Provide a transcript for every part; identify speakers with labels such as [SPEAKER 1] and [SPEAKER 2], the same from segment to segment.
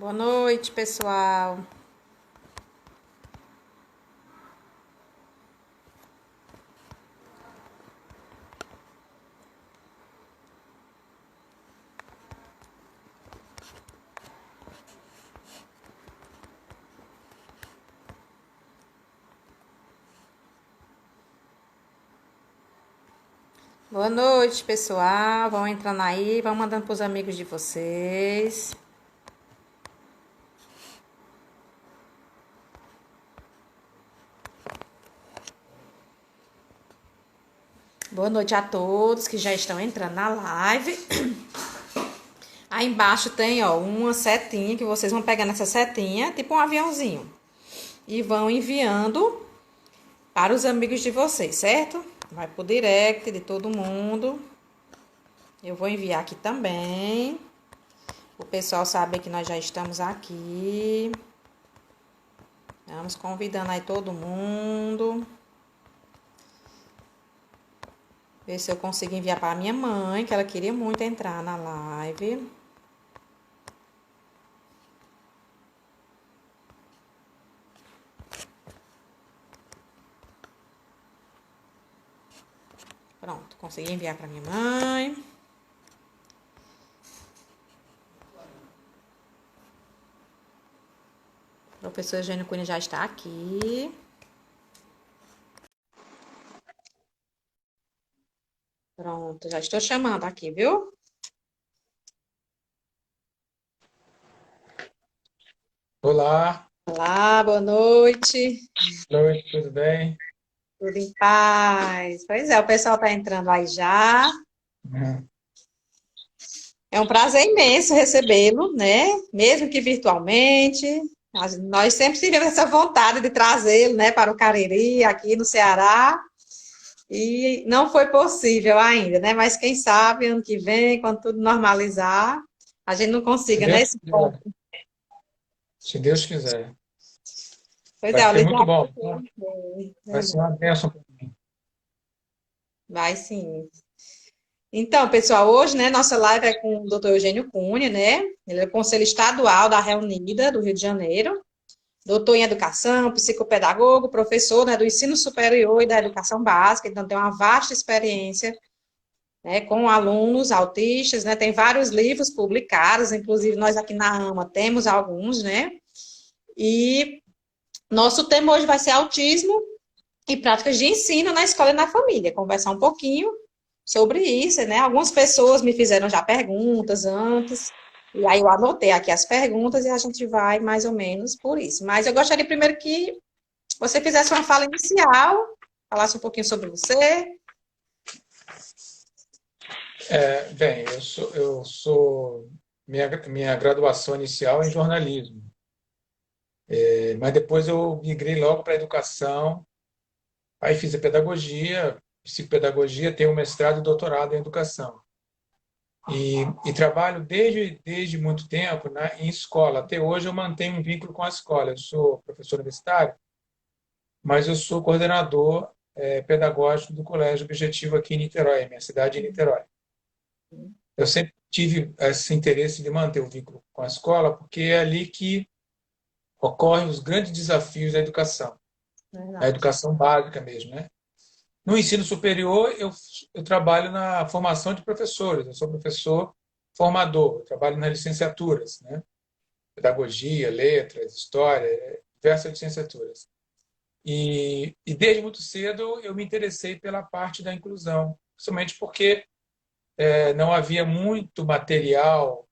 [SPEAKER 1] Boa noite, pessoal. Boa noite, pessoal. Vão entrando aí, vão mandando para os amigos de vocês. Boa noite a todos que já estão entrando na live. Aí embaixo tem, ó, uma setinha que vocês vão pegar nessa setinha, tipo um aviãozinho, e vão enviando para os amigos de vocês, certo? Vai pro direct de todo mundo. Eu vou enviar aqui também. O pessoal saber que nós já estamos aqui. Vamos convidando aí todo mundo. Ver se eu consigo enviar para minha mãe, que ela queria muito entrar na live. Pronto, consegui enviar para minha mãe. O professor Eugênio Cunha já está aqui. Pronto, já estou chamando aqui, viu?
[SPEAKER 2] Olá,
[SPEAKER 1] Olá, boa noite.
[SPEAKER 2] boa noite, tudo bem?
[SPEAKER 1] Tudo em paz. Pois é, o pessoal está entrando aí já.
[SPEAKER 2] Uhum.
[SPEAKER 1] É um prazer imenso recebê-lo, né? Mesmo que virtualmente. Nós sempre tivemos essa vontade de trazê-lo, né, para o Cariri, aqui no Ceará. E não foi possível ainda, né? Mas quem sabe ano que vem, quando tudo normalizar, a gente não
[SPEAKER 2] Se
[SPEAKER 1] consiga, né?
[SPEAKER 2] Deus
[SPEAKER 1] Esse ponto.
[SPEAKER 2] quiser, se Deus quiser.
[SPEAKER 1] Pois
[SPEAKER 2] Vai
[SPEAKER 1] é, o
[SPEAKER 2] ser
[SPEAKER 1] Lisandro
[SPEAKER 2] muito bom,
[SPEAKER 1] foi,
[SPEAKER 2] vai ser uma bênção para mim.
[SPEAKER 1] vai sim. Então, pessoal, hoje, né, nossa live é com o doutor Eugênio Cunha, né? Ele é conselho estadual da Reunida, do Rio de Janeiro. Doutor em educação, psicopedagogo, professor, né, do ensino superior e da educação básica. Então, tem uma vasta experiência, né, com alunos autistas, né, tem vários livros publicados, inclusive nós aqui na AMA temos alguns, né, e nosso tema hoje vai ser autismo e práticas de ensino na escola e na família, conversar um pouquinho sobre isso, né, algumas pessoas me fizeram já perguntas antes, e aí eu anotei aqui as perguntas e a gente vai mais ou menos por isso, mas eu gostaria primeiro que você fizesse uma fala inicial, falasse um pouquinho sobre você.
[SPEAKER 2] Bem, minha graduação inicial é em jornalismo, mas depois eu migrei logo para a educação, aí fiz a pedagogia, psicopedagogia, tenho um mestrado e doutorado em educação. E trabalho desde muito tempo, né, em escola. Até hoje eu mantenho um vínculo com a escola. Eu sou professor universitário, mas eu sou coordenador pedagógico do Colégio Objetivo aqui em Niterói, minha cidade é Niterói. Eu sempre tive esse interesse de manter o vínculo com a escola, porque é ali que ocorrem os grandes desafios da educação, a
[SPEAKER 1] Verdade.
[SPEAKER 2] educação básica mesmo, né? No ensino superior, eu trabalho na formação de professores, eu sou professor formador, eu trabalho nas licenciaturas, né? Pedagogia, letras, história, diversas licenciaturas. E desde muito cedo eu me interessei pela parte da inclusão, principalmente porque não havia muito material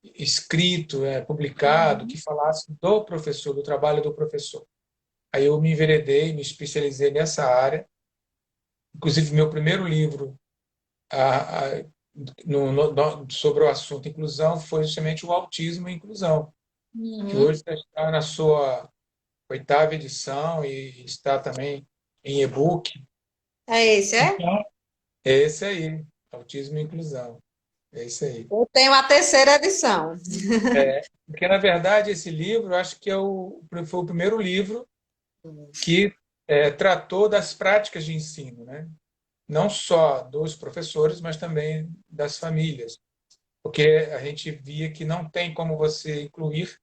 [SPEAKER 2] escrito, publicado,
[SPEAKER 1] Uhum.
[SPEAKER 2] que falasse do professor, do trabalho do professor. Aí eu me enveredei, me especializei nessa área. Inclusive, meu primeiro livro a, a, sobre o assunto inclusão foi justamente o autismo e inclusão, que
[SPEAKER 1] Uhum.
[SPEAKER 2] hoje está na sua oitava edição e está também em e-book.
[SPEAKER 1] É esse, é?
[SPEAKER 2] Então, é esse aí, autismo e inclusão. É isso aí.
[SPEAKER 1] Eu tenho a terceira edição.
[SPEAKER 2] Porque, na verdade, esse livro, eu acho que foi o primeiro livro que tratou das práticas de ensino, né? Não só dos professores, mas também das famílias. porque a gente via que não tem como você incluir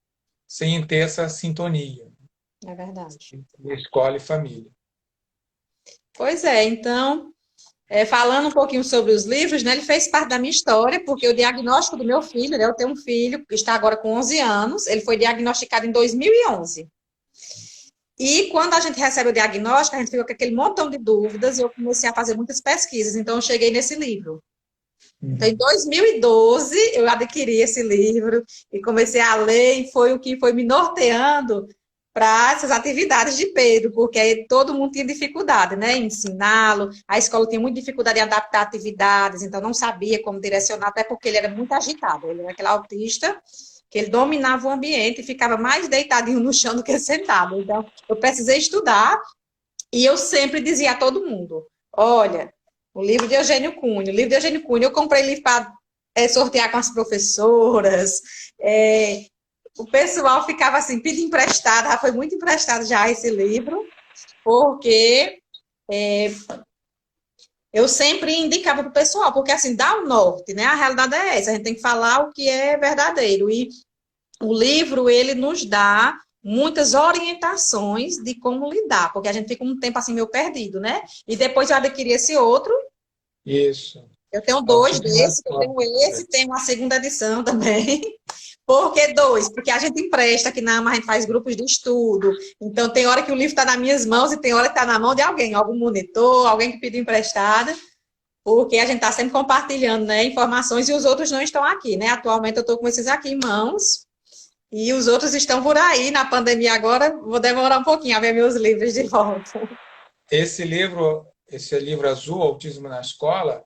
[SPEAKER 2] sem ter essa sintonia,
[SPEAKER 1] É verdade.
[SPEAKER 2] escola e família.
[SPEAKER 1] Pois é, então, falando um pouquinho sobre os livros, né, ele fez parte da minha história, porque o diagnóstico do meu filho, né, eu tenho um filho que está agora com 11 anos, ele foi diagnosticado em 2011. E quando a gente recebe o diagnóstico, a gente fica com aquele montão de dúvidas e eu comecei a fazer muitas pesquisas, então eu cheguei nesse livro. Então, em
[SPEAKER 2] Uhum.
[SPEAKER 1] 2012, eu adquiri esse livro e comecei a ler, e foi o que foi me norteando para essas atividades de Pedro, porque aí todo mundo tinha dificuldade, né, em ensiná-lo, a escola tinha muita dificuldade em adaptar atividades, então não sabia como direcionar, até porque ele era muito agitado, ele era aquele autista que ele dominava o ambiente e ficava mais deitadinho no chão do que sentado. Então, eu precisei estudar e eu sempre dizia a todo mundo: olha, o livro de Eugênio Cunha, o livro de Eugênio Cunha, eu comprei livro para sortear com as professoras. O pessoal ficava assim, pedindo emprestado, já foi muito emprestado já esse livro, porque eu sempre indicava para o pessoal, porque assim, dá o norte, né? A realidade é essa, a gente tem que falar o que é verdadeiro. E o livro, ele nos dá muitas orientações de como lidar, porque a gente fica um tempo assim meio perdido, né? E depois eu adquiri esse outro,
[SPEAKER 2] Isso.
[SPEAKER 1] eu tenho dois
[SPEAKER 2] Autismo na
[SPEAKER 1] desses, eu
[SPEAKER 2] escola.
[SPEAKER 1] tenho esse, tenho a segunda edição também. Por que dois? Porque a gente empresta aqui na AMA, a gente faz grupos de estudo, então tem hora que o livro está nas minhas mãos e tem hora que está na mão de alguém, algum monitor, alguém que pediu emprestada, porque a gente está sempre compartilhando, né, informações e os outros não estão aqui, né? Atualmente eu estou com esses aqui em mãos, e os outros estão por aí, na pandemia agora, vou demorar um pouquinho a ver meus livros de volta.
[SPEAKER 2] Esse livro azul, Autismo na Escola,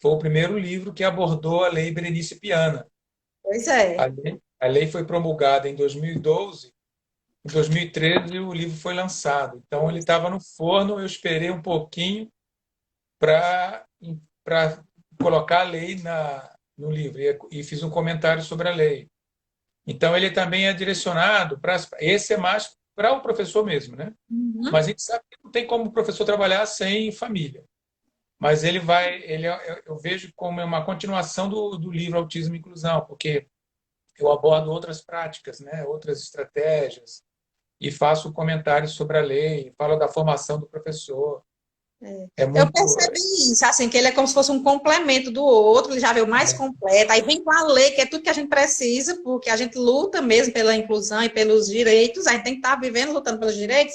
[SPEAKER 2] foi o primeiro livro que abordou a Lei Berenice Piana.
[SPEAKER 1] Pois é,
[SPEAKER 2] A lei foi promulgada em 2012. Em 2013, o livro foi lançado. Então, ele estava no forno. Eu esperei um pouquinho para colocar a lei no livro e fiz um comentário sobre a lei. Então, ele também é direcionado para. Esse é mais para o professor mesmo, né?
[SPEAKER 1] uhum.
[SPEAKER 2] Mas a gente sabe que não tem como o professor trabalhar sem família. Mas ele vai. Eu vejo como uma continuação do livro Autismo e Inclusão, porque eu abordo outras práticas, né? Outras estratégias e faço comentários sobre a lei, falo da formação do professor. É
[SPEAKER 1] Eu
[SPEAKER 2] muito.
[SPEAKER 1] percebi isso, assim, que ele é como se fosse um complemento do outro, ele já veio mais completo, aí vem com a lei, que é tudo que a gente precisa, porque a gente luta mesmo pela inclusão e pelos direitos, a gente tem que estar vivendo, lutando pelos direitos,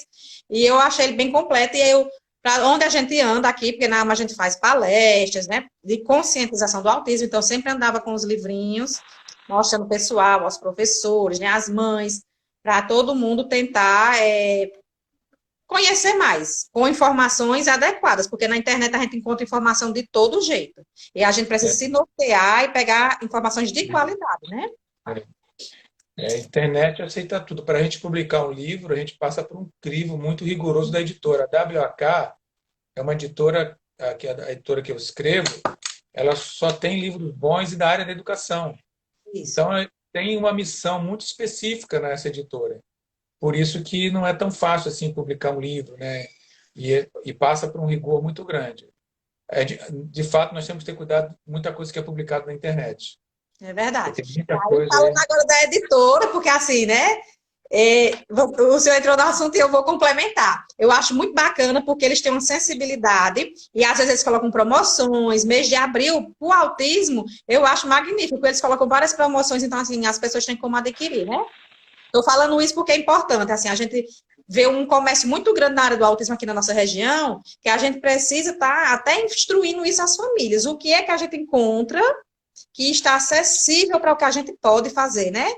[SPEAKER 1] e eu achei ele bem completo, e eu, para onde a gente anda aqui, porque na AMA a gente faz palestras, né, de conscientização do autismo, então sempre andava com os livrinhos, mostrando o pessoal, aos professores, né, às mães, para todo mundo tentar conhecer mais, com informações adequadas, porque na internet a gente encontra informação de todo jeito. E a gente precisa se nortear e pegar informações de qualidade, né?
[SPEAKER 2] A internet aceita tudo. Para a gente publicar um livro, a gente passa por um crivo muito rigoroso da editora. A WAK é uma editora, que é a editora que eu escrevo, ela só tem livros bons e da área da educação.
[SPEAKER 1] Isso.
[SPEAKER 2] Então, tem uma missão muito específica nessa editora. Por isso que não é tão fácil assim publicar um livro, né? E passa por um rigor muito grande. De fato, nós temos que ter cuidado com muita coisa que é publicada na internet.
[SPEAKER 1] É
[SPEAKER 2] Porque
[SPEAKER 1] verdade.
[SPEAKER 2] tem muita
[SPEAKER 1] Aí,
[SPEAKER 2] coisa
[SPEAKER 1] falando
[SPEAKER 2] aí.
[SPEAKER 1] agora da editora, porque assim, né? O senhor entrou no assunto e eu vou complementar. Eu acho muito bacana porque eles têm uma sensibilidade e às vezes eles colocam promoções, mês de abril, o autismo, eu acho magnífico. Eles colocam várias promoções, então assim, as pessoas têm como adquirir, né? Estou falando isso porque é importante, assim, a gente vê um comércio muito grande na área do autismo aqui na nossa região, que a gente precisa estar até instruindo isso às famílias. O que é que a gente encontra que está acessível para o que a gente pode fazer, né?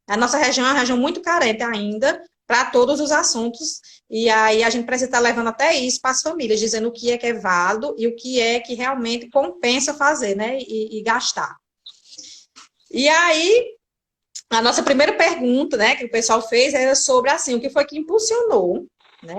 [SPEAKER 1] A nossa região é uma região muito carente ainda para todos os assuntos, e aí a gente precisa estar levando até isso para as famílias, dizendo o que é válido e o que é que realmente compensa fazer, né? E gastar. E aí, a nossa primeira pergunta, né, que o pessoal fez era sobre, assim, o que foi que impulsionou, né,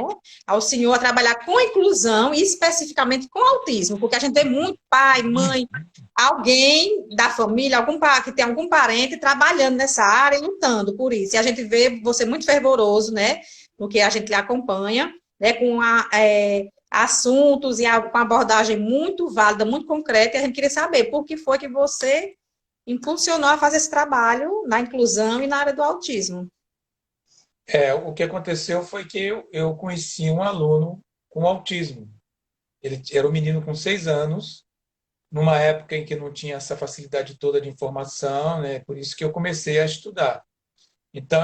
[SPEAKER 1] ao senhor a trabalhar com inclusão e especificamente com autismo, porque a gente vê muito pai, mãe, alguém da família, que tem algum parente trabalhando nessa área e lutando por isso. E a gente vê você muito fervoroso, né, no que a gente lhe acompanha, né, com assuntos e com abordagem muito válida, muito concreta, e a gente queria saber por que foi que você impulsionou a fazer esse trabalho na inclusão e na área do autismo?
[SPEAKER 2] O que aconteceu foi que eu conheci um aluno com autismo. Ele era um menino com 6 anos, numa época em que não tinha essa facilidade toda de informação, né? Por isso que eu comecei a estudar. Então,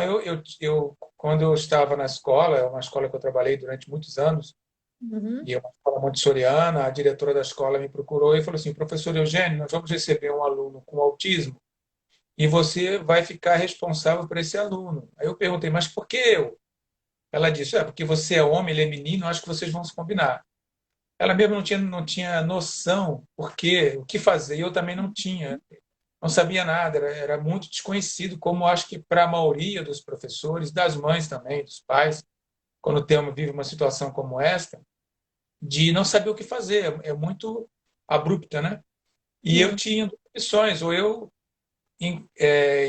[SPEAKER 2] quando eu estava na escola, é uma escola que eu trabalhei durante muitos anos,
[SPEAKER 1] Uhum.
[SPEAKER 2] e é uma escola montessoriana, a diretora da escola me procurou e falou assim: professor Eugênio, nós vamos receber um aluno com autismo e você vai ficar responsável por esse aluno. Aí eu perguntei, mas por que eu? Ela disse, porque você é homem, ele é menino, acho que vocês vão se combinar. Ela mesmo não tinha noção o que fazer, e eu também não tinha, não sabia nada, era muito desconhecido, como acho que para a maioria dos professores, das mães também, dos pais, quando vive uma situação como esta, de não saber o que fazer, é muito abrupta, né? E eu
[SPEAKER 1] Sim.
[SPEAKER 2] tinha duas opções, ou eu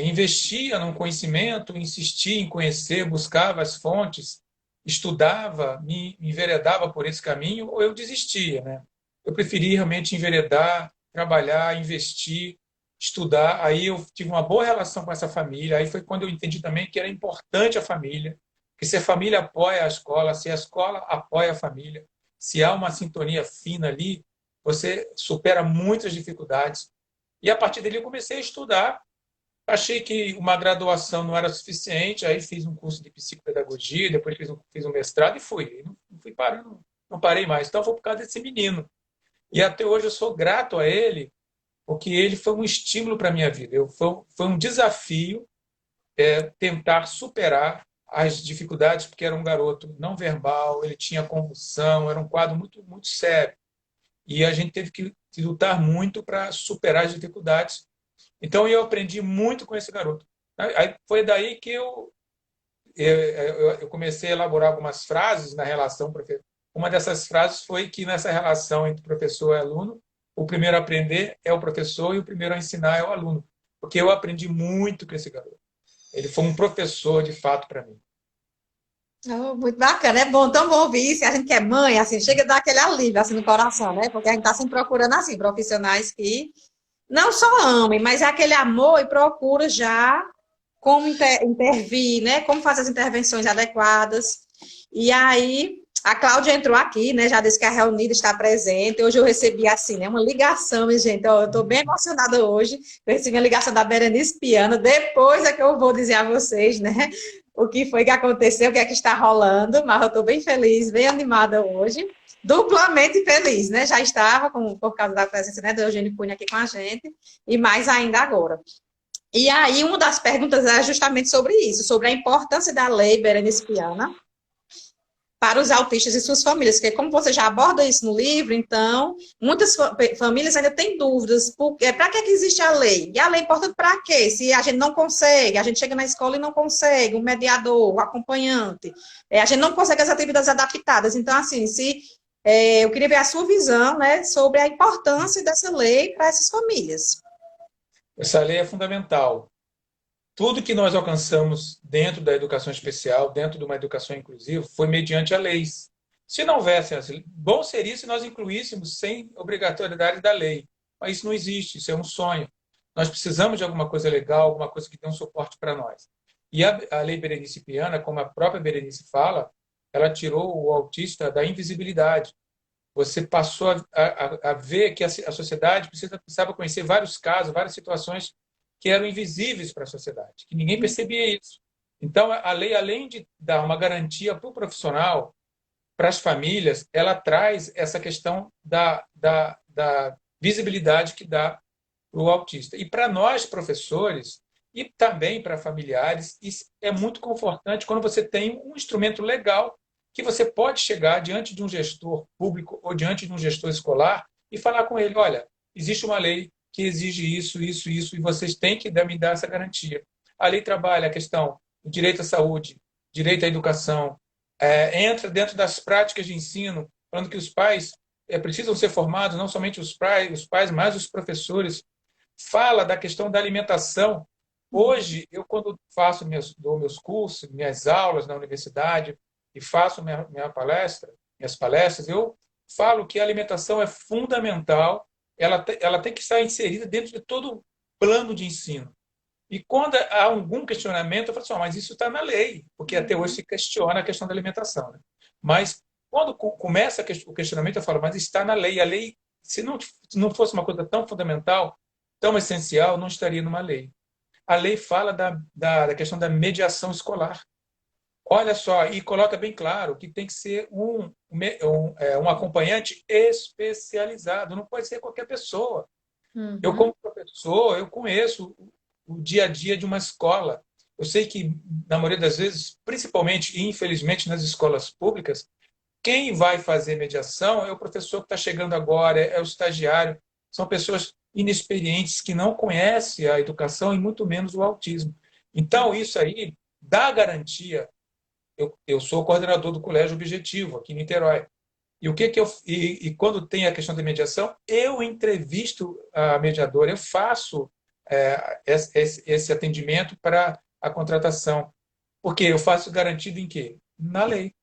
[SPEAKER 2] investia no conhecimento, insistia em conhecer, buscava as fontes, estudava, me enveredava por esse caminho, ou eu desistia, né? Eu preferi realmente enveredar, trabalhar, investir, estudar. Aí eu tive uma boa relação com essa família. Aí foi quando eu entendi também que era importante a família, que se a família apoia a escola, se a escola apoia a família, se há uma sintonia fina ali, você supera muitas dificuldades. E a partir dali eu comecei a estudar. Achei que uma graduação não era suficiente, aí fiz um curso de psicopedagogia, depois fiz um mestrado e fui. E não fui parando, não parei mais. Então foi por causa desse menino. E até hoje eu sou grato a ele, porque ele foi um estímulo para a minha vida. Foi um desafio tentar superar as dificuldades, porque era um garoto não verbal, ele tinha convulsão, era um quadro muito, muito sério. E a gente teve que lutar muito para superar as dificuldades. Então eu aprendi muito com esse garoto. Aí foi daí que eu comecei a elaborar algumas frases na relação. Uma dessas frases foi que nessa relação entre professor e aluno, o primeiro a aprender é o professor e o primeiro a ensinar é o aluno. Porque eu aprendi muito com esse garoto. Ele foi um professor de fato para mim.
[SPEAKER 1] Oh, muito bacana, é bom, tão bom ouvir isso. A gente que é mãe, assim, chega a dar aquele alívio assim no coração, né? Porque a gente está sempre procurando assim profissionais que não só amem, mas é aquele amor e procura já como intervir, né? Como fazer as intervenções adequadas. E aí, a Cláudia entrou aqui, né? Já disse que a Reunida está presente. Hoje eu recebi, assim, né? Uma ligação, minha gente. Ó, eu estou bem emocionada hoje. Eu recebi a ligação da Berenice Piana. Depois é que eu vou dizer a vocês, né? O que foi que aconteceu, o que é que está rolando. Mas eu estou bem feliz, bem animada hoje. Duplamente feliz, né? Já estava por causa da presença, né, do Eugênio Cunha aqui com a gente. E mais ainda agora. E aí, uma das perguntas é justamente sobre isso, sobre a importância da lei Berenice Piana para os autistas e suas famílias, porque como você já aborda isso no livro, então, muitas famílias ainda têm dúvidas, para que existe a lei? E a lei é importante para quê? Se a gente não consegue, a gente chega na escola e não consegue, um mediador, um acompanhante, a gente não consegue as atividades adaptadas. Então, assim, eu queria ver a sua visão, né, sobre a importância dessa lei para essas famílias.
[SPEAKER 2] Essa lei é fundamental. Tudo que nós alcançamos dentro da educação especial, dentro de uma educação inclusiva, foi mediante a leis. Se não houvesse as leis, bom seria se nós incluíssemos sem obrigatoriedade da lei. Mas isso não existe, isso é um sonho. Nós precisamos de alguma coisa legal, alguma coisa que dê um suporte para nós. E a lei Berenice Piana, como a própria Berenice fala, ela tirou o autista da invisibilidade. Você passou a ver que a sociedade precisava conhecer vários casos, várias situações que eram invisíveis para a sociedade, que ninguém percebia isso. Então, a lei, além de dar uma garantia para o profissional, para as famílias, ela traz essa questão da visibilidade que dá para o autista. E para nós, professores, e também para familiares, isso é muito confortante quando você tem um instrumento legal que você pode chegar diante de um gestor público ou diante de um gestor escolar e falar com ele: olha, existe uma lei que exige isso, isso, isso, e vocês têm que me dar essa garantia. A lei trabalha a questão do direito à saúde, direito à educação, entra dentro das práticas de ensino, falando que os pais precisam ser formados, não somente os pais, mas os professores. Fala da questão da alimentação. Hoje, eu, quando dou meus cursos, minhas aulas na universidade e faço minhas palestras, eu falo que a alimentação é fundamental, ela tem que estar inserida dentro de todo plano de ensino. E quando há algum questionamento, eu falo assim, mas isso está na lei, porque até hoje se questiona a questão da alimentação. Né? Mas quando começa o questionamento, eu falo, mas está na lei. A lei, se não fosse uma coisa tão fundamental, tão essencial, não estaria numa lei. A lei fala da questão da mediação escolar. Olha só, e coloca bem claro que tem que ser um acompanhante especializado, não pode ser qualquer pessoa. Eu,
[SPEAKER 1] Uhum.
[SPEAKER 2] como professor, eu conheço o dia a dia de uma escola. Eu sei que, na maioria das vezes, principalmente e infelizmente nas escolas públicas, quem vai fazer mediação é o professor que está chegando agora, é o estagiário. São pessoas inexperientes que não conhecem a educação e muito menos o autismo. Então, isso aí dá garantia. Eu sou coordenador do Colégio Objetivo, aqui em Niterói. E o que que eu e quando tem a questão da mediação, eu entrevisto a mediadora, eu faço esse atendimento para a contratação, porque eu faço garantido em quê? Na lei.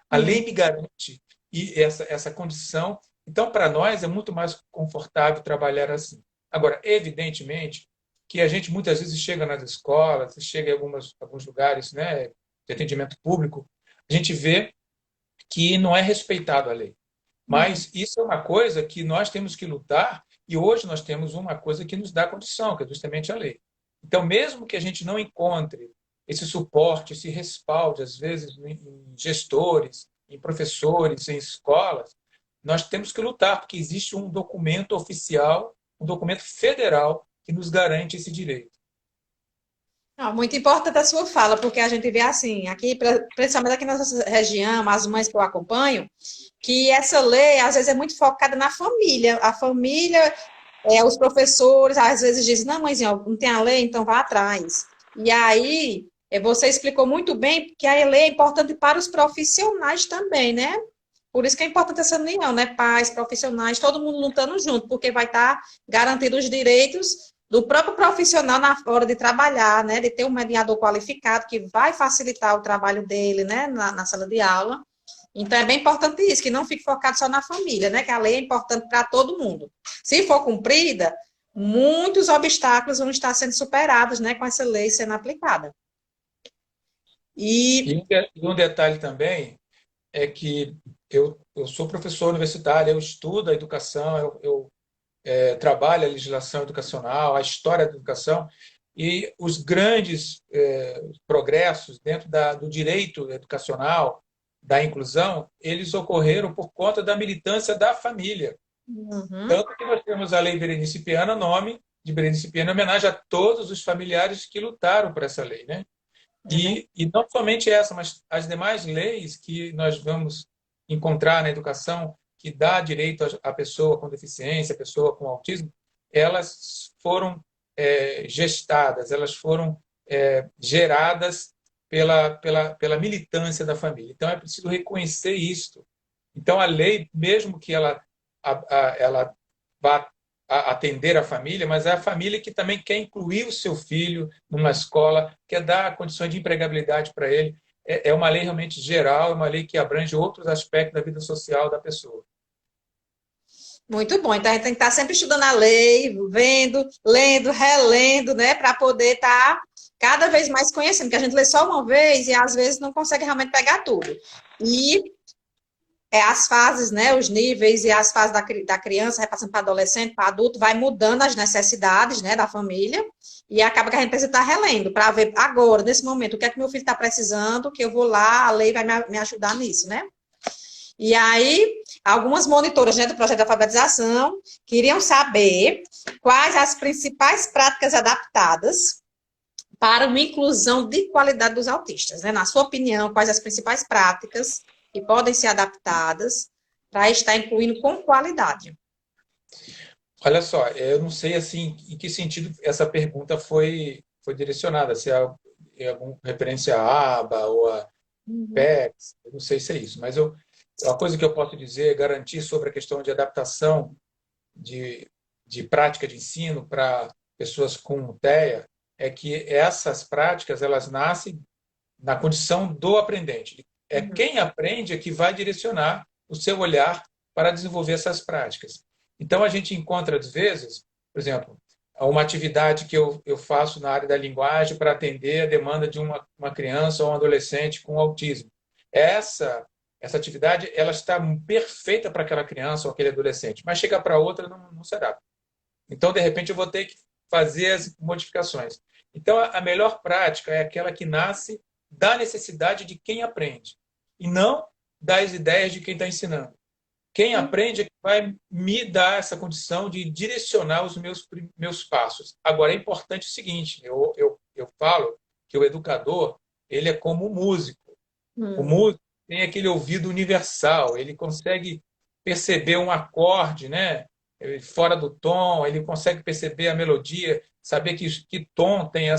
[SPEAKER 2] A lei
[SPEAKER 1] Sim.
[SPEAKER 2] me garante e essa condição. Então, para nós é muito mais confortável trabalhar assim. Agora, evidentemente que a gente muitas vezes chega nas escolas, chega em alguns lugares, né, de atendimento público, a gente vê que não é respeitado a lei.
[SPEAKER 1] Uhum.
[SPEAKER 2] Mas isso é uma coisa que nós temos que lutar, e hoje nós temos uma coisa que nos dá condição, que é justamente a lei. Então, mesmo que a gente não encontre esse suporte, esse respaldo, às vezes, em gestores, em professores, em escolas, nós temos que lutar, porque existe um documento oficial, um documento federal que nos garante esse direito.
[SPEAKER 1] Não, muito importante a sua fala, porque a gente vê assim, aqui, principalmente aqui na nossa região, as mães que eu acompanho, que essa lei, às vezes, é muito focada na família. A família, os professores, às vezes, dizem, não, mãezinha, não tem a lei, então vá atrás. E aí, você explicou muito bem que a lei é importante para os profissionais também, né? Por isso que é importante essa união, né? Pais, profissionais, todo mundo lutando junto, porque vai estar garantindo os direitos do próprio profissional na hora de trabalhar, né? De ter um mediador qualificado que vai facilitar o trabalho dele, né? Na sala de aula. Então é bem importante isso, que não fique focado só na família, né? Que a lei é importante para todo mundo. Se for cumprida, muitos obstáculos vão estar sendo superados, né? Com essa lei sendo aplicada.
[SPEAKER 2] E
[SPEAKER 1] E
[SPEAKER 2] um detalhe também é que eu sou professor universitário, eu estudo a educação, trabalho a legislação educacional, a história da educação, e os grandes progressos dentro do direito educacional, da inclusão, eles ocorreram por conta da militância da família.
[SPEAKER 1] uhum,
[SPEAKER 2] Tanto que nós temos a Lei Berenice Piana, nome de Berenice Piana, em homenagem a todos os familiares que lutaram por essa lei, né?
[SPEAKER 1] é bem,
[SPEAKER 2] E não somente essa, mas as demais leis que nós vamos encontrar na educação, que dá direito à pessoa com deficiência, à pessoa com autismo, elas foram gestadas, elas foram geradas pela militância da família. Então, é preciso reconhecer isso. Então, a lei, mesmo que ela vá atender a família, mas é a família que também quer incluir o seu filho numa escola, quer dar condições de empregabilidade para ele. É uma lei realmente geral, é uma lei que abrange outros aspectos da vida social da pessoa.
[SPEAKER 1] muito bom. Então, a gente tem que estar sempre estudando a lei, vendo, lendo, relendo, né? Para poder estar cada vez mais conhecendo, porque a gente lê só uma vez e às vezes não consegue realmente pegar tudo. E as fases, né, os níveis e as fases da criança, vai passando para adolescente, para adulto, vai mudando as necessidades, né, da família, e acaba que a gente precisa estar relendo, para ver agora, nesse momento, o que é que meu filho está precisando, que eu vou lá, a lei vai me ajudar nisso, né? E aí, algumas monitoras, né, do projeto de alfabetização queriam saber quais as principais práticas adaptadas para uma inclusão de qualidade dos autistas, né? Na sua opinião, quais as principais práticas que podem ser adaptadas para estar incluindo com qualidade?
[SPEAKER 2] Olha só, eu não sei assim em que sentido essa pergunta foi direcionada, se é alguma referência à aba ou a
[SPEAKER 1] Uhum,
[SPEAKER 2] PECs, eu não sei se é isso, mas a coisa que eu posso dizer, garantir sobre a questão de adaptação de, de prática de ensino para pessoas com TEA, é que essas práticas elas nascem na condição do aprendente. É
[SPEAKER 1] uhum,
[SPEAKER 2] quem aprende é que vai direcionar o seu olhar para desenvolver essas práticas. Então, a gente encontra, às vezes, por exemplo, uma atividade que eu faço na área da linguagem para atender a demanda de uma criança ou um adolescente com autismo. Essa atividade ela está perfeita para aquela criança ou aquele adolescente, mas chegar para outra não será. Então, de repente, eu vou ter que fazer as modificações. Então, a melhor prática é aquela que nasce da necessidade de quem aprende e não das ideias de quem está ensinando. Quem aprende é que vai me dar essa condição de direcionar os meus passos. Agora, é importante o seguinte, eu falo que o educador ele é como o músico. O
[SPEAKER 1] Hum.
[SPEAKER 2] músico tem aquele ouvido universal, ele consegue perceber um acorde, né? Fora do tom, ele consegue perceber a melodia, saber que tom tem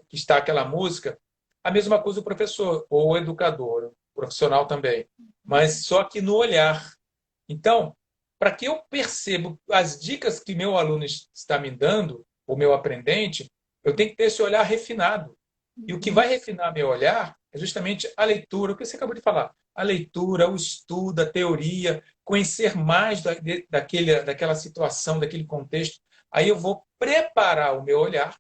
[SPEAKER 2] que está aquela música. A mesma coisa o professor ou o educador, o profissional também, mas só que no olhar. Então, para que eu perceba as dicas que meu aluno está me dando, o meu aprendente, eu tenho que ter esse olhar refinado. E o que vai refinar meu olhar é justamente a leitura, o que você acabou de falar. A leitura, o estudo, a teoria, conhecer mais daquela situação, daquele contexto. Aí eu vou preparar o meu olhar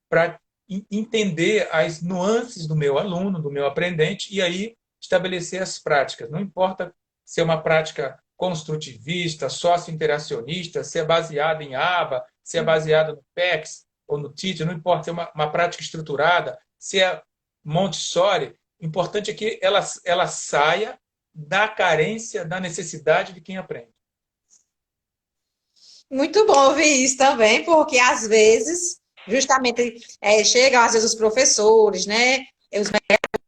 [SPEAKER 2] para entender as nuances do meu aluno, do meu aprendente, e aí estabelecer as práticas. Não importa se é uma prática construtivista, sócio-interacionista, se é baseada em ABA, se é baseada no PEX ou no TEACH, não importa se é uma prática estruturada, se é Montessori, o importante é que ela saia da carência, da necessidade de quem aprende.
[SPEAKER 1] Muito bom ouvir isso também, porque às vezes, justamente, chegam às vezes os professores, né? Os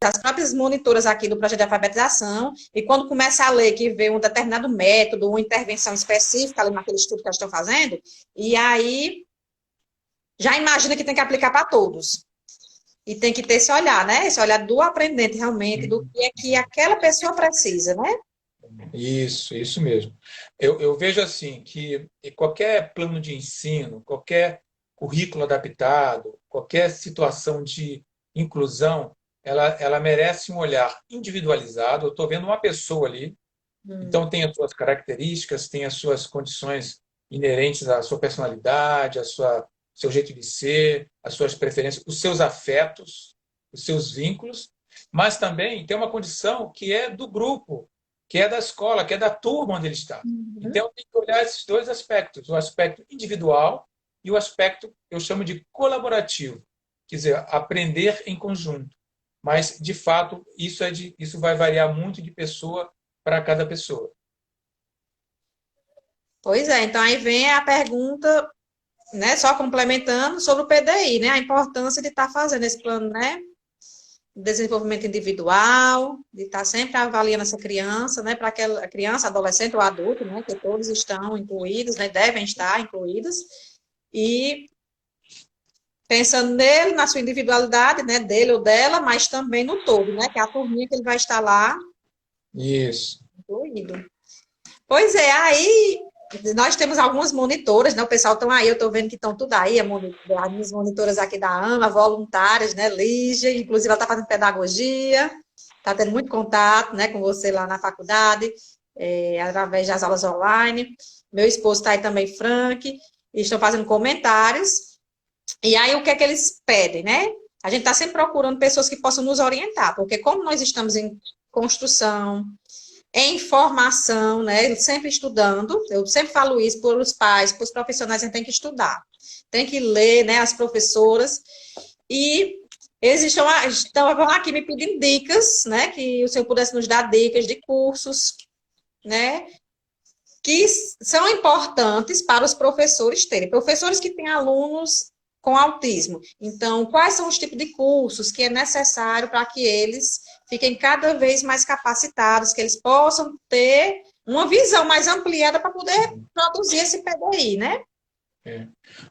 [SPEAKER 1] as próprias monitoras aqui do projeto de alfabetização, e quando começa a ler que vê um determinado método, uma intervenção específica ali naquele estudo que eles estão fazendo, e aí já imagina que tem que aplicar para todos. E tem que ter esse olhar, né? Esse olhar do aprendente realmente, do que é que aquela pessoa precisa, né?
[SPEAKER 2] Isso mesmo. Eu vejo assim que qualquer plano de ensino, qualquer currículo adaptado, qualquer situação de inclusão, ela merece um olhar individualizado. Eu estou vendo uma pessoa ali, então tem as suas características, tem as suas condições inerentes à sua personalidade, seu jeito de ser, as suas preferências, os seus afetos, os seus vínculos, mas também tem uma condição que é do grupo, que é da escola, que é da turma onde ele está.
[SPEAKER 1] Uhum.
[SPEAKER 2] Então tem que olhar esses dois aspectos, o aspecto individual e o aspecto eu chamo de colaborativo, quer dizer, aprender em conjunto. Mas de fato isso vai variar muito de pessoa para cada pessoa.
[SPEAKER 1] Pois é, então aí vem a pergunta, né, só complementando sobre o PDI, né, a importância de estar fazendo esse plano, né, de desenvolvimento individual, de estar sempre avaliando essa criança, né, para aquela criança, adolescente ou adulto, né, que todos estão incluídos, né, devem estar incluídos, e pensando nele, na sua individualidade, né, dele ou dela, mas também no todo, né, que é a turminha que ele vai estar lá
[SPEAKER 2] Isso.
[SPEAKER 1] incluído. Pois é, aí nós temos algumas monitoras, né? O pessoal estão aí, eu estou vendo que estão tudo aí, as minhas monitoras aqui da AMA, voluntárias, né? Lígia, inclusive ela está fazendo pedagogia, está tendo muito contato, né, com você lá na faculdade, através das aulas online. Meu esposo está aí também, Frank, e estão fazendo comentários. E aí, o que é que eles pedem, né? A gente está sempre procurando pessoas que possam nos orientar, porque como nós estamos em construção, em formação, né? Sempre estudando. Eu sempre falo isso para os pais, para os profissionais, a gente tem que estudar. Tem que ler, né? As professoras. E eles vão aqui me pedindo dicas, né? Que o senhor pudesse nos dar dicas de cursos, né? Que são importantes para os professores terem. Professores que têm alunos com autismo. Então, quais são os tipos de cursos que é necessário para que eles fiquem cada vez mais capacitados, que eles possam ter uma visão mais ampliada para poder produzir esse PDI, né?
[SPEAKER 2] É.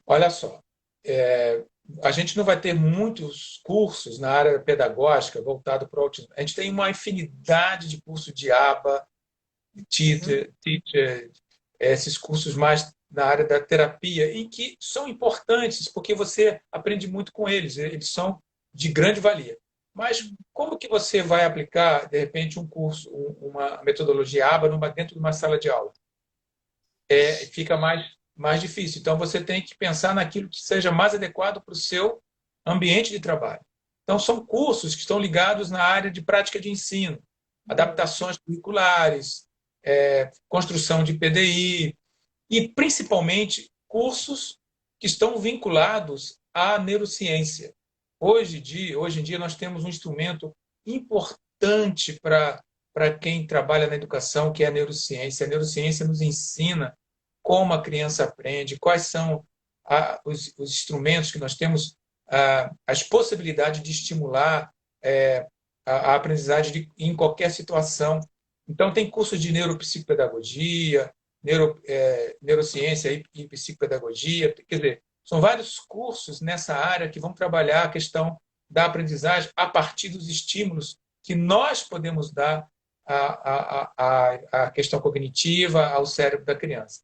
[SPEAKER 2] Olha só, é, a gente não vai ter muitos cursos na área pedagógica voltado para o autismo. A gente tem uma infinidade de cursos de aba, teacher, esses cursos mais na área da terapia, em que são importantes porque você aprende muito com eles são de grande valia. Mas como que você vai aplicar, de repente, um curso, uma metodologia aba dentro de uma sala de aula? Fica mais mais difícil. Então, você tem que pensar naquilo que seja mais adequado para o seu ambiente de trabalho. Então, são cursos que estão ligados na área de prática de ensino, adaptações curriculares, construção de PDI e, principalmente, cursos que estão vinculados à neurociência. Hoje em dia nós temos um instrumento importante para quem trabalha na educação, que é a neurociência. A neurociência nos ensina como a criança aprende, quais são os instrumentos que nós temos, as possibilidades de estimular a aprendizagem em qualquer situação. Então, tem cursos de neuropsicopedagogia, neurociência e psicopedagogia, quer dizer, são vários cursos nessa área que vão trabalhar a questão da aprendizagem a partir dos estímulos que nós podemos dar à questão cognitiva, ao cérebro da criança.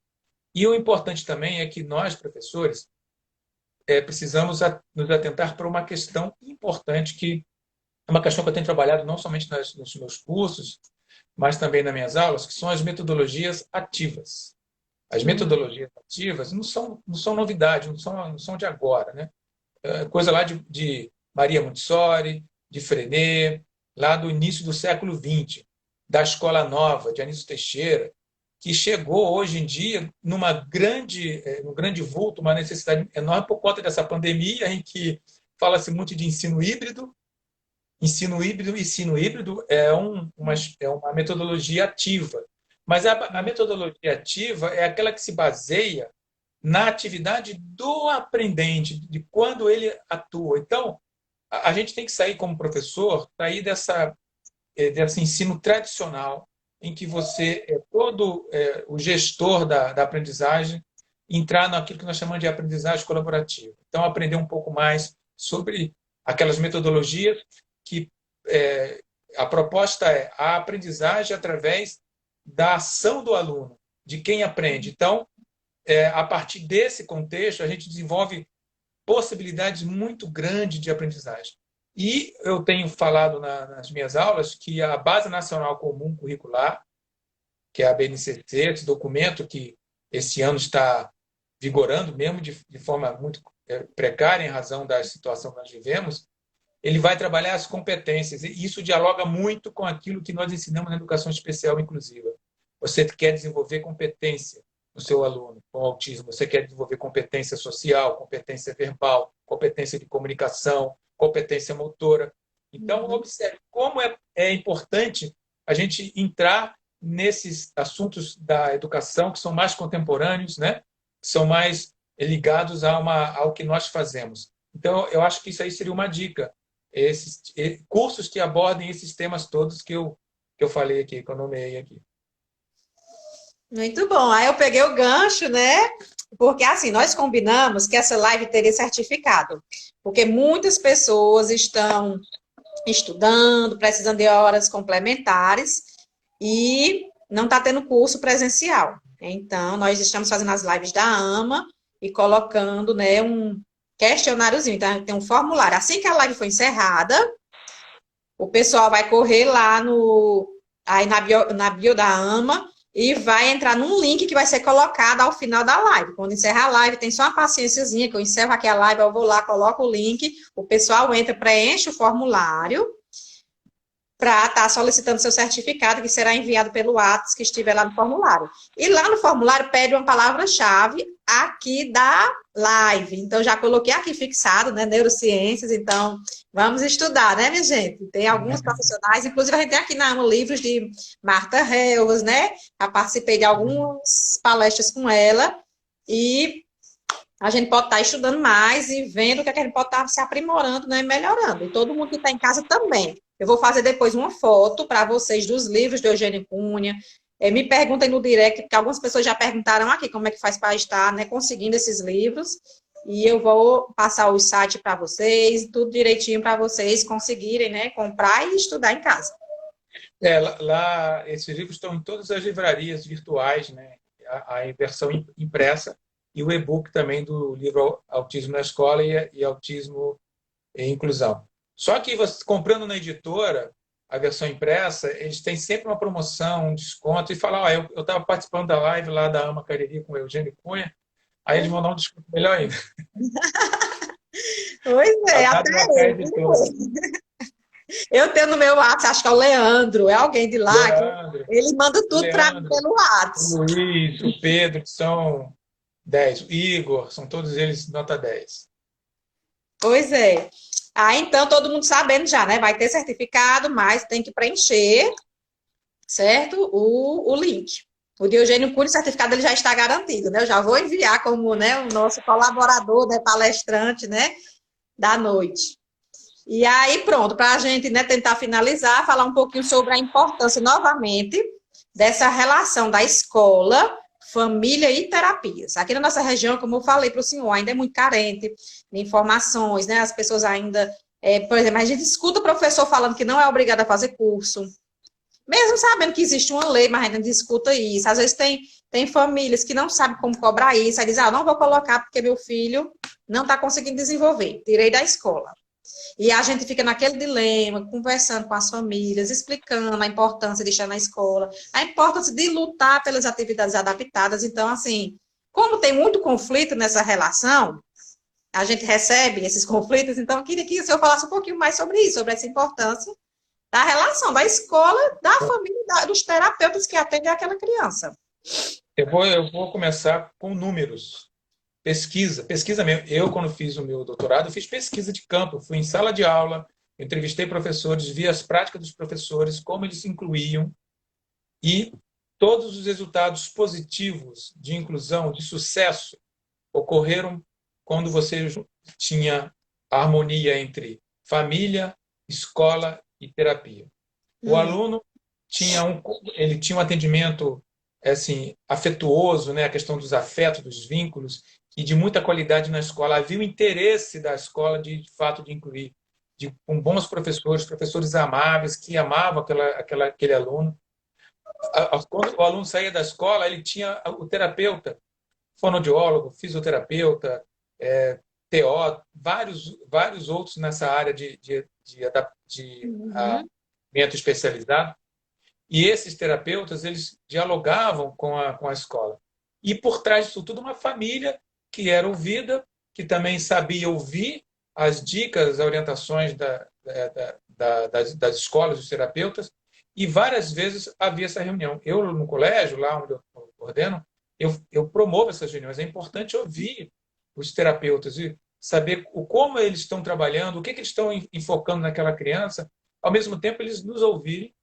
[SPEAKER 2] E o importante também é que nós, professores, precisamos nos atentar para uma questão importante, que é uma questão que eu tenho trabalhado não somente nos meus cursos, mas também nas minhas aulas, que são as metodologias ativas. As metodologias ativas não são novidade, não são de agora, né? Coisa lá de Maria Montessori, de Freinet, lá do início do século XX, da Escola Nova, de Anísio Teixeira, que chegou hoje em dia num grande vulto, uma necessidade enorme por conta dessa pandemia, em que fala-se muito de ensino híbrido. Ensino híbrido é uma metodologia ativa. Mas a metodologia ativa é aquela que se baseia na atividade do aprendente, de quando ele atua. Então, a gente tem que sair como professor, sair desse ensino tradicional, em que você é todo o gestor da aprendizagem, entrar naquilo que nós chamamos de aprendizagem colaborativa. Então, aprender um pouco mais sobre aquelas metodologias que a proposta é a aprendizagem através da ação do aluno, de quem aprende. Então, a partir desse contexto, a gente desenvolve possibilidades muito grandes de aprendizagem. E eu tenho falado nas minhas aulas que a Base Nacional Comum Curricular, que é a BNCC, esse documento que esse ano está vigorando, mesmo de forma muito precária em razão da situação que nós vivemos, ele vai trabalhar as competências. E isso dialoga muito com aquilo que nós ensinamos na educação especial inclusiva. Você quer desenvolver competência no seu aluno com autismo, você quer desenvolver competência social, competência verbal, competência de comunicação, competência motora. Então, observe como é importante a gente entrar nesses assuntos da educação que são mais contemporâneos, né? Que são mais ligados ao que nós fazemos. Então, eu acho que isso aí seria uma dica. Esses cursos que abordem esses temas todos que eu falei aqui, que eu nomeei aqui.
[SPEAKER 1] Muito bom. Aí eu peguei o gancho, né? Porque assim, nós combinamos que essa live teria certificado. Porque muitas pessoas estão estudando, precisando de horas complementares e não está tendo curso presencial. Então, nós estamos fazendo as lives da AMA e colocando, né, um questionáriozinho. Então, tem um formulário. Assim que a live for encerrada, o pessoal vai correr lá aí na bio da AMA e vai entrar num link que vai ser colocado ao final da live. Quando encerrar a live, tem só uma paciênciazinha, que eu encerro aqui a live, eu vou lá, coloco o link, o pessoal entra, preenche o formulário para estar solicitando seu certificado, que será enviado pelo Whats que estiver lá no formulário. E lá no formulário pede uma palavra-chave aqui da live. Então, já coloquei aqui fixado, né, neurociências, então vamos estudar, né, minha gente? Tem alguns profissionais, inclusive a gente tem aqui na AMA livros de Marta Helvas, né? Já participei de algumas palestras com ela e a gente pode estar estudando mais e vendo o que a gente pode estar se aprimorando, né, e melhorando. E todo mundo que está em casa também. Eu vou fazer depois uma foto para vocês dos livros de Eugênio Cunha. Me perguntem no direct, porque algumas pessoas já perguntaram aqui como é que faz para estar, né, conseguindo esses livros. E eu vou passar o site para vocês, tudo direitinho para vocês conseguirem, né, comprar e estudar em casa.
[SPEAKER 2] Lá, esses livros estão em todas as livrarias virtuais, né? A versão impressa e o e-book também do livro Autismo na Escola e Autismo e Inclusão. Só que você comprando na editora a versão impressa, eles têm sempre uma promoção, um desconto, e falar, eu estava participando da live lá da AMA Cariri com o Eugênio Cunha, Aí eles vão dar um desconto melhor ainda.
[SPEAKER 1] Pois é,
[SPEAKER 2] Saudade
[SPEAKER 1] até
[SPEAKER 2] do Macaé
[SPEAKER 1] eu.
[SPEAKER 2] Editora.
[SPEAKER 1] Eu tenho no meu WhatsApp, acho que é o Leandro, é alguém de lá, que
[SPEAKER 2] Leandro,
[SPEAKER 1] ele manda
[SPEAKER 2] o
[SPEAKER 1] tudo para mim
[SPEAKER 2] Leandro,
[SPEAKER 1] pelo
[SPEAKER 2] o
[SPEAKER 1] WhatsApp.
[SPEAKER 2] Luiz, o Pedro, que são 10. O Igor, são todos eles nota 10.
[SPEAKER 1] Pois é. Aí então todo mundo sabendo já, né? Vai ter certificado, mas tem que preencher, certo? O link. O Diogênio Cury, o certificado ele já está garantido, né? Eu já vou enviar como, né, o nosso colaborador, né, palestrante, né, da noite. E aí, pronto, para a gente, né, tentar finalizar, falar um pouquinho sobre a importância, novamente, dessa relação da escola, família e terapias. Aqui na nossa região, como eu falei para o senhor, ainda é muito carente de informações, né? As pessoas ainda, por exemplo, a gente escuta o professor falando que não é obrigado a fazer curso, mesmo sabendo que existe uma lei, mas ainda discuta isso. Às vezes tem famílias que não sabem como cobrar isso, aí dizem, não vou colocar porque meu filho não está conseguindo desenvolver, tirei da escola. E a gente fica naquele dilema, conversando com as famílias, explicando a importância de estar na escola, a importância de lutar pelas atividades adaptadas. Então, assim, como tem muito conflito nessa relação, a gente recebe esses conflitos, então eu queria que o senhor falasse um pouquinho mais sobre isso, sobre essa importância da relação da escola, da família, dos terapeutas que atendem aquela criança.
[SPEAKER 2] Eu vou começar com números. Pesquisa mesmo. Eu, quando fiz o meu doutorado, fiz pesquisa de campo. Fui em sala de aula, entrevistei professores, vi as práticas dos professores, como eles incluíam, e todos os resultados positivos de inclusão, de sucesso, ocorreram quando você tinha a harmonia entre família, escola e terapia. O
[SPEAKER 1] Hum,
[SPEAKER 2] aluno ele tinha um atendimento assim afetuoso, né, a questão dos afetos, dos vínculos e de muita qualidade na escola. Havia o interesse da escola de fato de incluir, com bons professores, professores amáveis que amavam aquele aluno. Quando o aluno saía da escola, ele tinha o terapeuta, fonoaudiólogo, fisioterapeuta, TO, vários outros nessa área de
[SPEAKER 1] uhum,
[SPEAKER 2] atendimento especializado. E esses terapeutas, eles dialogavam com a escola. E por trás disso tudo, uma família que era ouvida, que também sabia ouvir as dicas, as orientações das escolas, dos terapeutas, e várias vezes havia essa reunião. Eu, no colégio, lá onde eu coordeno, eu promovo essas reuniões. É importante ouvir os terapeutas e saber como eles estão trabalhando, o que eles estão enfocando naquela criança, ao mesmo tempo eles nos ouvirem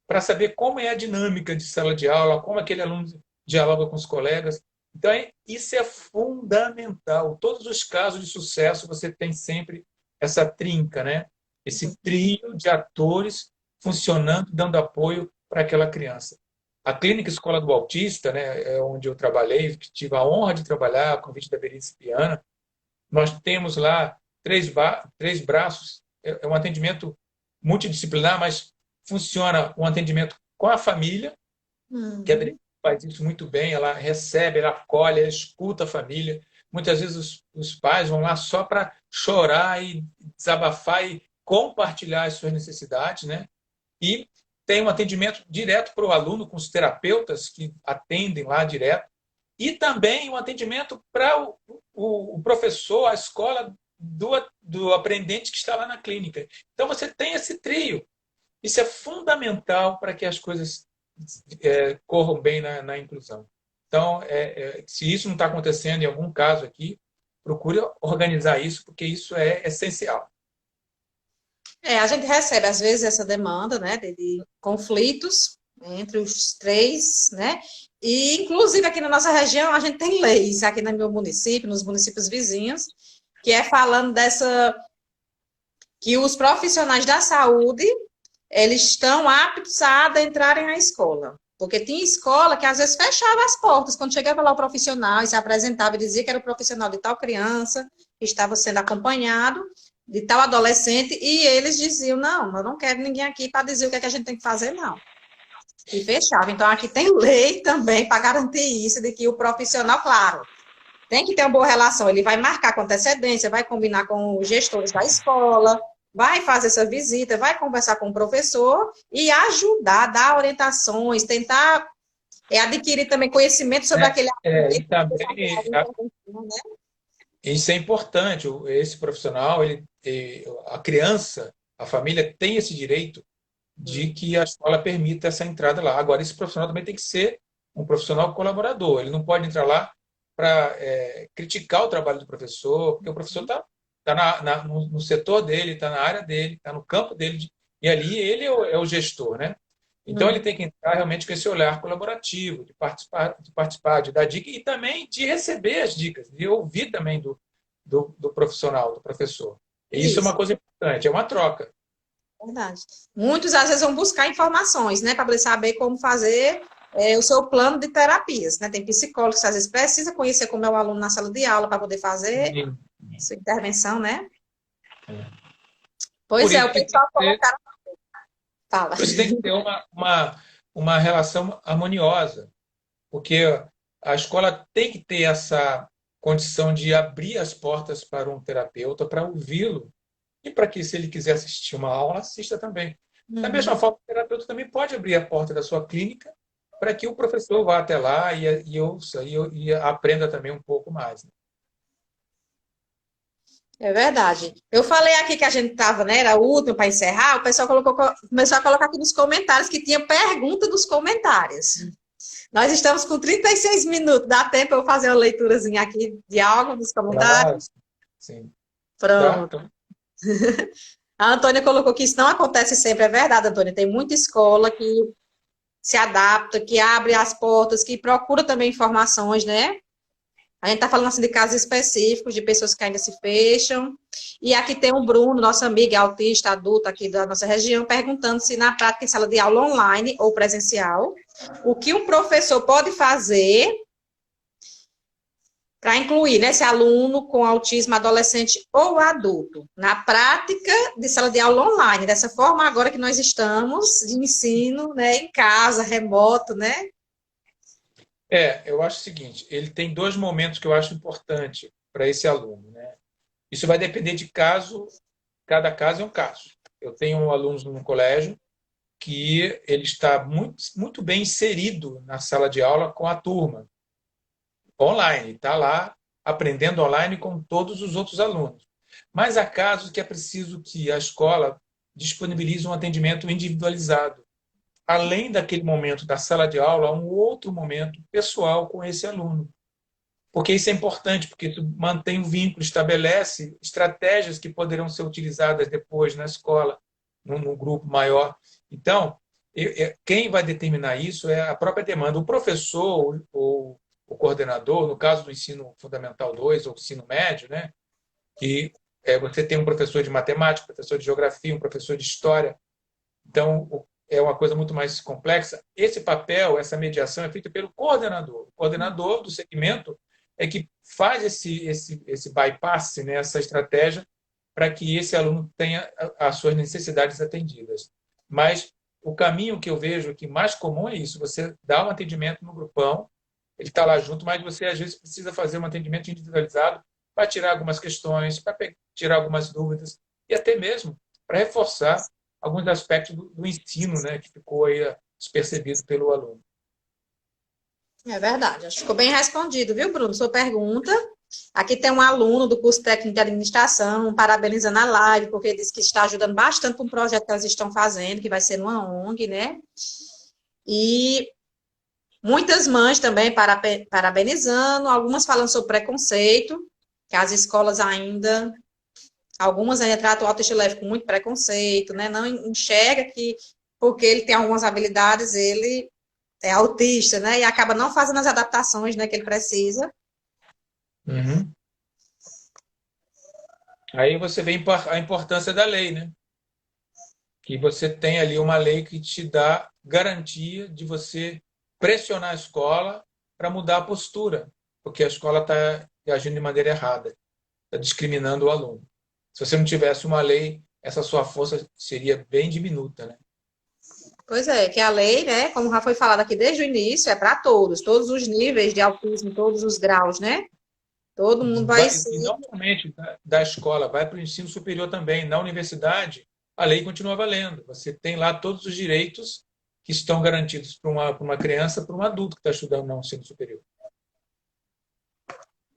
[SPEAKER 2] para saber como é a dinâmica de sala de aula, como aquele aluno dialoga com os colegas. Então, isso é fundamental. Todos os casos de sucesso, você tem sempre essa trinca, né? Esse trio de atores funcionando, dando apoio para aquela criança. A Clínica Escola do Autista, né, é onde eu trabalhei, que tive a honra de trabalhar, a convite da Berenice Piana, nós temos lá três braços, é um atendimento multidisciplinar, mas funciona um atendimento com a família, que a
[SPEAKER 1] uhum.
[SPEAKER 2] Adriana faz isso muito bem, ela recebe, ela acolhe, ela escuta a família. Muitas vezes os pais vão lá só para chorar e desabafar e compartilhar as suas necessidades, né? E tem um atendimento direto para o aluno, com os terapeutas que atendem lá direto, e também um atendimento para o professor, a escola do aprendente que está lá na clínica. Então, você tem esse trio. Isso é fundamental para que as coisas corram bem na inclusão. Então, se isso não está acontecendo em algum caso aqui, procure organizar isso, porque isso é essencial.
[SPEAKER 1] A gente recebe, às vezes, essa demanda, né, de conflitos entre os três, né, e, inclusive, aqui na nossa região, a gente tem leis, aqui no meu município, nos municípios vizinhos, que é falando que os profissionais da saúde, eles estão aptos a adentrarem na escola. Porque tinha escola que, às vezes, fechava as portas, quando chegava lá o profissional e se apresentava e dizia que era o profissional de tal criança, que estava sendo acompanhado, de tal adolescente, e eles diziam, não, eu não quero ninguém aqui para dizer o que é que a gente tem que fazer, não. E fechava. Então, aqui tem lei também para garantir isso, de que o profissional, claro, tem que ter uma boa relação, ele vai marcar com antecedência, vai combinar com os gestores da escola, vai fazer essa visita, vai conversar com o professor e ajudar, dar orientações, tentar É adquirir também conhecimento sobre
[SPEAKER 2] né?
[SPEAKER 1] aquele
[SPEAKER 2] É,
[SPEAKER 1] aspecto
[SPEAKER 2] e
[SPEAKER 1] para poder fazer
[SPEAKER 2] também
[SPEAKER 1] algo intervenção, né?
[SPEAKER 2] isso é importante. Esse profissional, a criança, a família tem esse direito de
[SPEAKER 1] Hum,
[SPEAKER 2] que a escola permita essa entrada lá. Agora, esse profissional também tem que ser um profissional colaborador. Ele não pode entrar lá para criticar o trabalho do professor, porque o professor está no setor dele, está na área dele, está no campo dele, e ali ele é o gestor, né? Então ele
[SPEAKER 1] hum.
[SPEAKER 2] tem que entrar realmente com esse olhar colaborativo, de participar, de dar dica e também de receber as dicas, de ouvir também do profissional, do professor. E isso é
[SPEAKER 1] Isso.
[SPEAKER 2] uma coisa importante, é uma troca.
[SPEAKER 1] Verdade. Muitos, às vezes, vão buscar informações, né, para poder saber como fazer o seu plano de terapias, né? Tem psicólogos que, às vezes, precisa conhecer como é o aluno na sala de aula para poder fazer
[SPEAKER 2] Sim.
[SPEAKER 1] sua intervenção, né?
[SPEAKER 2] Por
[SPEAKER 1] Pois é,
[SPEAKER 2] isso
[SPEAKER 1] o
[SPEAKER 2] que tem que
[SPEAKER 1] pessoal
[SPEAKER 2] ter
[SPEAKER 1] colocaram. Fala.
[SPEAKER 2] Por isso tem que ter uma relação harmoniosa, porque a escola tem que ter essa condição de abrir as portas para um terapeuta, para ouvi-lo, e para que, se ele quiser assistir uma aula, assista também. Da mesma
[SPEAKER 1] Uhum.
[SPEAKER 2] forma, o terapeuta também pode abrir a porta da sua clínica para que o professor vá até lá e ouça e aprenda também um pouco mais, né?
[SPEAKER 1] É verdade. Eu falei aqui que a gente estava, né? Era o último para encerrar, o pessoal começou a colocar aqui nos comentários que tinha pergunta dos comentários. Nós estamos com 36 minutos, dá tempo para eu fazer uma leiturazinha aqui de algo dos
[SPEAKER 2] Claro,
[SPEAKER 1] comentários?
[SPEAKER 2] sim. Dá?
[SPEAKER 1] Pronto.
[SPEAKER 2] Então,
[SPEAKER 1] A Antônia colocou que isso não acontece sempre, é verdade, Antônia. Tem muita escola que se adapta, que abre as portas, que procura também informações, né? A gente está falando assim de casos específicos, de pessoas que ainda se fecham. E aqui tem o Bruno, nosso amigo autista, adulto aqui da nossa região, perguntando se na prática em sala de aula online ou presencial, o que um professor pode fazer para incluir, né, esse aluno com autismo adolescente ou adulto na prática de sala de aula online, dessa forma agora que nós estamos de ensino, né, em casa, remoto, né?
[SPEAKER 2] eu acho o seguinte, ele tem dois momentos que eu acho importante para esse aluno, né? Isso vai depender de caso, cada caso é um caso. Eu tenho alunos no colégio que ele está muito bem inserido na sala de aula com a turma, online, está lá aprendendo online com todos os outros alunos. Mas há casos que é preciso que a escola disponibilize um atendimento individualizado. Além daquele momento da sala de aula, um outro momento pessoal com esse aluno. Porque isso é importante, porque isso mantém o vínculo, estabelece estratégias que poderão ser utilizadas depois na escola, num grupo maior. Então, quem vai determinar isso é a própria demanda. O professor ou o coordenador, no caso do ensino fundamental 2 ou ensino médio, né, que você tem um professor de matemática, um professor de geografia, um professor de história, então é uma coisa muito mais complexa. Esse papel, essa mediação é feita pelo coordenador. O coordenador do segmento é que faz esse bypass, né, essa estratégia, para que esse aluno tenha as suas necessidades atendidas. Mas o caminho que eu vejo que mais comum é isso: você dá um atendimento no grupão, ele está lá junto, mas você às vezes precisa fazer um atendimento individualizado para tirar algumas questões, para tirar algumas dúvidas e até mesmo para reforçar alguns aspectos do ensino, né, que ficou aí despercebido pelo aluno.
[SPEAKER 1] É verdade. Acho que ficou bem respondido, viu, Bruno? Sua pergunta. Aqui tem um aluno do curso técnico de administração, parabenizando a live, porque disse que está ajudando bastante com um projeto que elas estão fazendo, que vai ser numa ONG, né? E muitas mães também parabenizando, algumas falando sobre preconceito, que as escolas ainda, algumas ainda tratam o autista leve com muito preconceito, né? Não enxerga que porque ele tem algumas habilidades, ele é autista, né? E acaba não fazendo as adaptações, né, que ele precisa.
[SPEAKER 2] Uhum. Aí você vê a importância da lei, né? Que você tem ali uma lei que te dá garantia de você pressionar a escola para mudar a postura, porque a escola está agindo de maneira errada, está discriminando o aluno. Se você não tivesse uma lei, essa sua força seria bem diminuta, né?
[SPEAKER 1] Pois é, que a lei, né, como já foi falado aqui desde o início, é para todos, todos os níveis de autismo, todos os graus, né? Todo mundo vai
[SPEAKER 2] E
[SPEAKER 1] sim.
[SPEAKER 2] não somente da escola, vai para o ensino superior também. Na universidade, a lei continua valendo. Você tem lá todos os direitos que estão garantidos para uma criança, para um adulto que está estudando no ensino superior.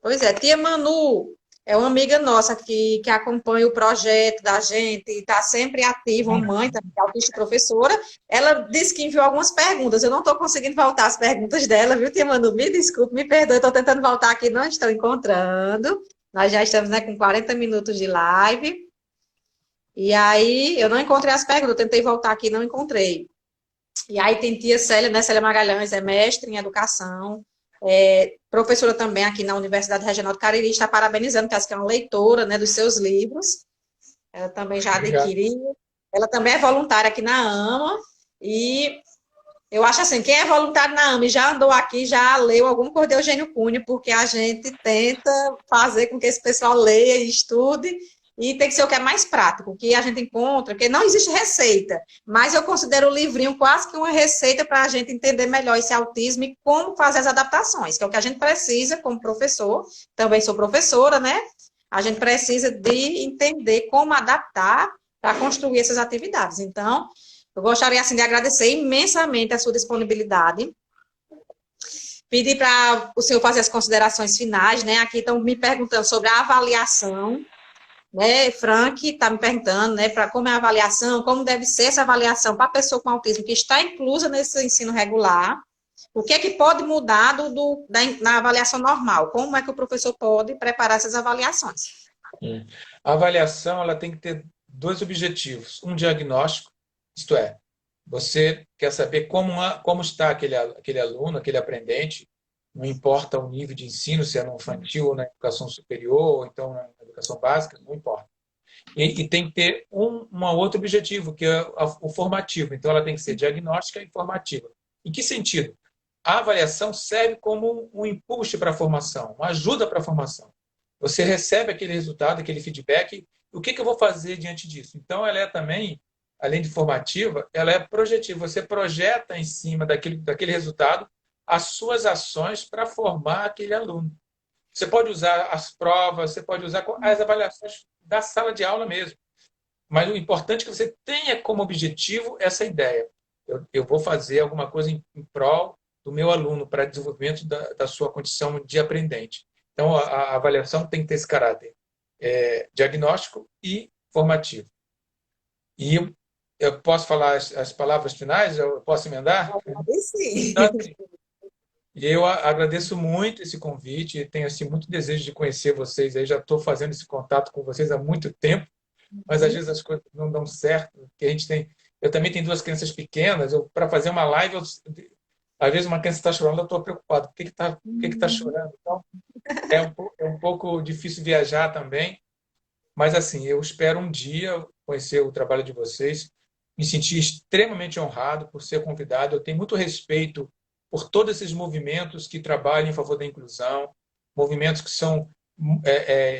[SPEAKER 1] Pois é, tia Manu é uma amiga nossa que acompanha o projeto da gente, está sempre ativa, uma mãe também, que é autista e professora. Ela disse que enviou algumas perguntas. Eu não estou conseguindo voltar as perguntas dela, viu, tia Manu? Me desculpe, me perdoe, estou tentando voltar aqui, não estou encontrando. Nós já estamos, né, com 40 minutos de live. E aí, eu não encontrei as perguntas, eu tentei voltar aqui, não encontrei. E aí tem tia Célia, né? Célia Magalhães é mestre em educação, professora também aqui na Universidade Regional do Cariri, está parabenizando, que é uma leitora, né, dos seus livros. Ela também já
[SPEAKER 2] Obrigado.
[SPEAKER 1] adquiriu. Ela também é voluntária aqui na AMA. E eu acho assim, quem é voluntário na AMA e já andou aqui, já leu algum Cor de Eugênio Cunha, porque a gente tenta fazer com que esse pessoal leia e estude, e tem que ser o que é mais prático, o que a gente encontra, porque não existe receita, mas eu considero o livrinho quase que uma receita para a gente entender melhor esse autismo e como fazer as adaptações, que é o que a gente precisa como professor, também sou professora, né? A gente precisa de entender como adaptar para construir essas atividades. Então, eu gostaria, assim, de agradecer imensamente a sua disponibilidade. Pedir para o senhor fazer as considerações finais, né? Aqui estão me perguntando sobre a avaliação, né? Frank está me perguntando, né, para como é a avaliação, como deve ser essa avaliação para a pessoa com autismo que está inclusa nesse ensino regular. O que é que pode mudar na avaliação normal? Como é que o professor pode preparar essas avaliações?
[SPEAKER 2] A avaliação ela tem que ter dois objetivos. Um diagnóstico, isto é, você quer saber como está aquele aluno, aquele aprendente, não importa o nível de ensino, se é no infantil ou na educação superior, ou então na educação básica, não importa. E tem que ter um outro objetivo, que é o formativo. Então, ela tem que ser diagnóstica e formativa. Em que sentido? A avaliação serve como um impulso para a formação, uma ajuda para a formação. Você recebe aquele resultado, aquele feedback, o que eu vou fazer diante disso? Então, ela é também, além de formativa, ela é projetiva. Você projeta em cima daquele resultado as suas ações para formar aquele aluno. Você pode usar as provas, você pode usar as avaliações da sala de aula mesmo. Mas o importante é que você tenha como objetivo essa ideia. Eu vou fazer alguma coisa em prol do meu aluno para desenvolvimento da sua condição de aprendente. Então, a avaliação tem que ter esse caráter diagnóstico e formativo. E eu posso falar as palavras finais? Eu posso emendar?
[SPEAKER 1] Sim.
[SPEAKER 2] Então, assim, e eu agradeço muito esse convite, tenho assim, muito desejo de conhecer vocês. Aí já estou fazendo esse contato com vocês há muito tempo, mas às vezes as coisas não dão certo. Que a gente tem, eu também tenho duas crianças pequenas. Para fazer uma live, às vezes uma criança está chorando, eu estou preocupado. Por que está chorando? Então, é um pouco difícil viajar também. Mas assim, eu espero um dia conhecer o trabalho de vocês, me sentir extremamente honrado por ser convidado. Eu tenho muito respeito por todos esses movimentos que trabalham em favor da inclusão, movimentos que são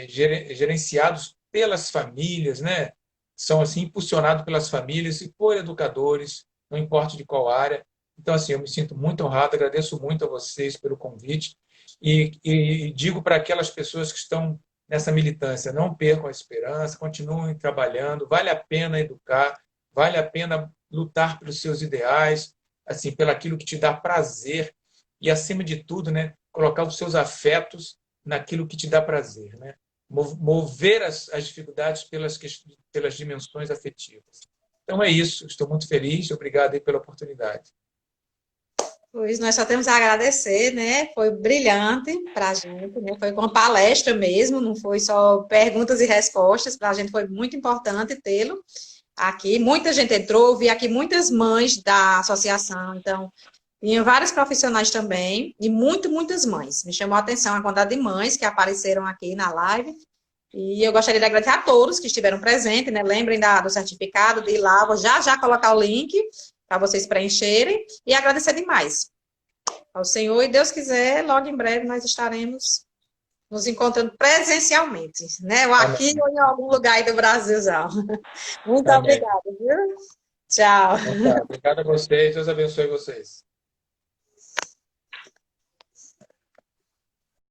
[SPEAKER 2] gerenciados pelas famílias, né? São assim impulsionados pelas famílias e por educadores, não importa de qual área. Então, assim, eu me sinto muito honrado, agradeço muito a vocês pelo convite e digo para aquelas pessoas que estão nessa militância, não percam a esperança, continuem trabalhando, vale a pena educar, vale a pena lutar pelos seus ideais, assim, pelo aquilo que te dá prazer e, acima de tudo, né, colocar os seus afetos naquilo que te dá prazer, né? Mover as dificuldades pelas dimensões afetivas. Então é isso, estou muito feliz, obrigado aí pela oportunidade.
[SPEAKER 1] Pois nós só temos a agradecer, né? Foi brilhante para a gente, né? Foi uma palestra mesmo, não foi só perguntas e respostas. Para a gente foi muito importante tê-lo aqui. Muita gente entrou, vi aqui muitas mães da associação, então tinha vários profissionais também e muitas mães. Me chamou a atenção a quantidade de mães que apareceram aqui na live. E eu gostaria de agradecer a todos que estiveram presentes, né? Lembrem do certificado, de ir lá, vou já colocar o link para vocês preencherem, e agradecer demais ao Senhor, e Deus quiser, logo em breve nós estaremos nos encontrando presencialmente, né? Ou aqui
[SPEAKER 2] Amém.
[SPEAKER 1] ou em algum lugar aí do Brasilzão. Muito
[SPEAKER 2] Amém.
[SPEAKER 1] obrigada, viu? Tchau.
[SPEAKER 2] Então, tá. Obrigado a vocês, Deus abençoe vocês.